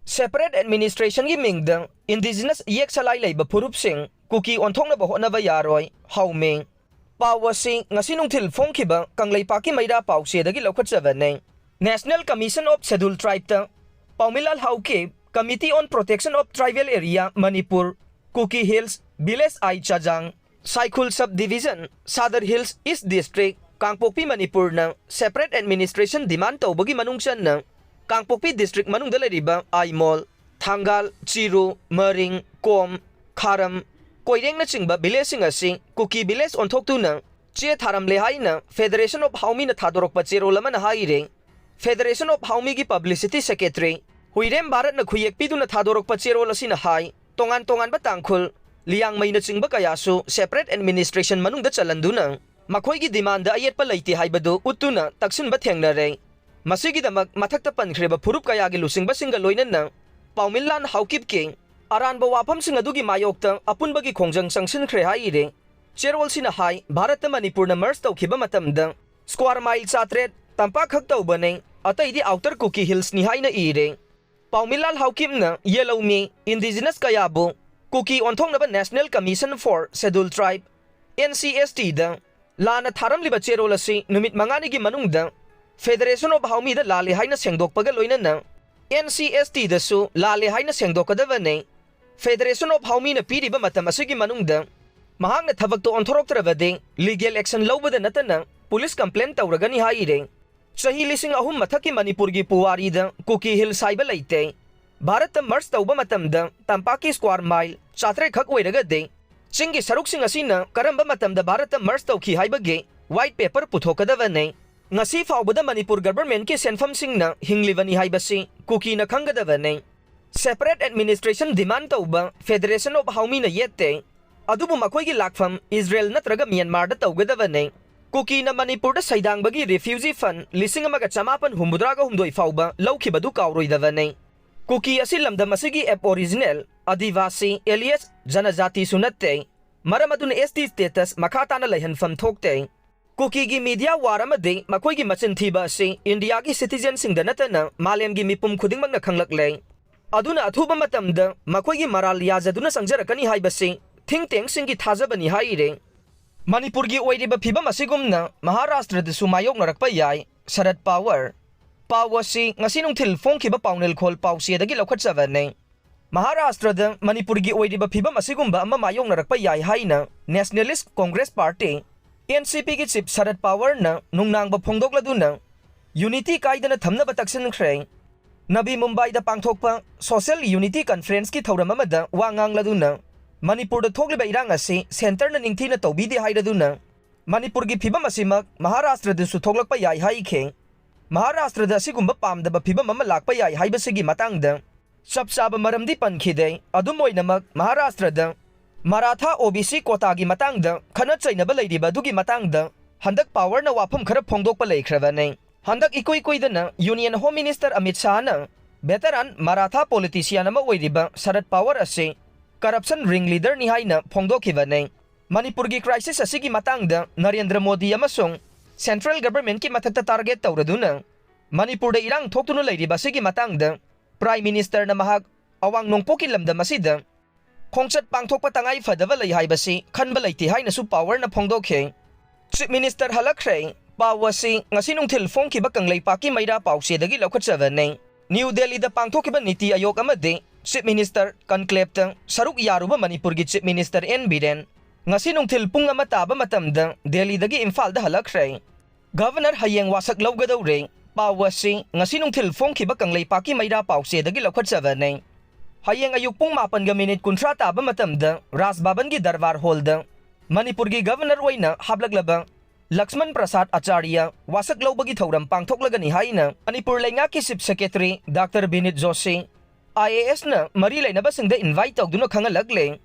Separate administration gi Mingda Indigenous Yek-Salai Leiba Furupsing Kuki Onthoknaba Hotnaba Yaroi Haomee Pawar si ngasi nungthil phongkhiba Kanglaipa ki maida pausedagi lokhatjabane National Commission of Scheduled Tribe ta Paumilal Hauke Committee on Protection of Tribal Area Manipur Kuki Hills Village Ai Chajang Saikul Subdivision Sadar Hills East District Kangpokpi Manipur na separate administration demand tawbagi manungsan na Kangpokpi District manungda leiriba Aimol Thangal Chiru Maring Kom Kharam Koireng na chingba village asi Kuki village onthoktu che tharam lehai na Federation of Haomee na thadorokpa chero lama na haire Federation of Haomee gi Publicity Secretary Huirem Bharat na khuyekpi na thadorokpa chero lasina hai tongan ba tangkhul liang mai na chingba kayasu separate administration manungda chalanduna makhoi gi demand da ayet pa leite haibadu utuna taksin ba thengnare masigi damak mathakta pankreba furup kaya gi lusingba singa loinan na Paumillan Haukip ke aran ba wapam singa dugi mayokta apunba gi khongjang sangsin khre haire cherol sina hai Bharat Manipur na merge tawkhiba matamda square mile chatret tampa khak tawbane atai di outer Kuki Hills ni haina ire Paumilal Haukip na Haomee Indigenous kayabu Kuki Onthoknaba National Commission for Scheduled Tribe NCST da Lana tharam liba cherol asi numit mangani gi manungda Federation of Haomee da lale haina sengdokpaga loinana NCST da su lale haina sengdokadabane Federation of Haomee na piriba matam asigi manungda mahangna thabak to onthoroktrabade legal action lawbada natana police complaint tawragani haire sahi lising ahum mathaki Manipur gi Pawari da Kuki Hills saiba leite Bharat merge tawba matamda tampaki square mile chatre khak oiragade Chingi saruk sing asina karamba matamda Bharat merge tawki haibage white paper puthokadabane ngasi faubada Manipur government ke senfam singna hinglivani haibasi Kuki na khangadabane separate administration demand tawba Federation of Haomee na yette adubu makoi gi lakfam Israel natraga Myanmar da tawgadabane Kuki na Manipur da saidangbagi refugee fund lising amaga chamapan humbudraga humdoi fauba lawkhibadu kawroidabane Kuki asi lamdam asigi ep original Adivasi alias Janajati sunatte maramadun ST status makhatana laihanfam thokte Kuki gi media waramade makoi gi machin thiba asi India gi citizen singda natana malem gi mipum khudingmak na khanglakle aduna athuba matamda makoi gi maral yazaduna sangjarakani haibasi think tank singi thajabani haire Manipur gi Oiriba Fibam Asigumna Maharashtradasu Mayoknarakpa yai Sharad Pawar Pawar si ngasi nungthil phongkhiba pawnel khol pawsiadagi lokhatjabane Maharashtrada Manipur gi Oiriba Fibam asigumba ama Mayoknarakpa yai haina Nationalist Congress Party NCP gi chief Sharad Pawar na nungnangba phongdokladuna unity kaidana thamnaba taksin khre Nabi Mumbai da pangthokpa social unity conference ki thauram amada wa ngangladuna Manipur da thokliba irang asi center na ningthina tawbidi hairaduna Manipur gi Fibam asimak Maharashtrada su thoklakpa yai haikhe Maharashtrada asigumba pamdaba Fibam ama lakpa yai haibasigi matangda Sabsaba maramdi pankhide adum oinamak Maharashtrada Maratha OBC quota gi matangda khana chainaba leiriba dugi matangda handak Pawar na wafam khara phongdokpa leikhrabane handak ikoidana Union Home Minister Amit Shah na veteran Maratha politician ama oiriba Sharad Pawar ase corruption ringleader ni haina phongdokhibane Manipur gi crisis asigi matangda Narendra Modi amasung central government ki mathakta target tawraduna Manipur da irang thoktuna leiriba sigi matangda Prime Minister na mahak awang nongpoki lamdam asida khongchat pangthokpa tangai fadaba lei haibasi khanba leiti haina su Pawar na phongdokhe Chief Minister Hallakhre Pawar si ngasi nungthil phongkhiba Kanglaipa ki maida pausedagi lokhatjabane New Delhi da pangthokiba Niti Ayog amade Chief Minister conclave ta saruk yaruba Manipur gi Chief Minister N Biren ngasi nungthil pung ama taba matamda Delhi dagi Imphal da Hallakhre Governor Hayeng Washak Lougadouri Pawar si ngasi nungthil phongkhiba Kanglaipa ki maida pausedagi lokhatjabane Hayeng ayuk pung 8:30 taba matamda Ras Bhavan gi Darbar Hall da Manipur gi Governor oina hablaglaba Lakshman Prasad Acharya Washak Laubagi thauram pangthoklagani haina Manipur Lainga ki Chief Secretary Dr. Binit Joshi IAS na mari lainaba singda invite tawduna khangalakle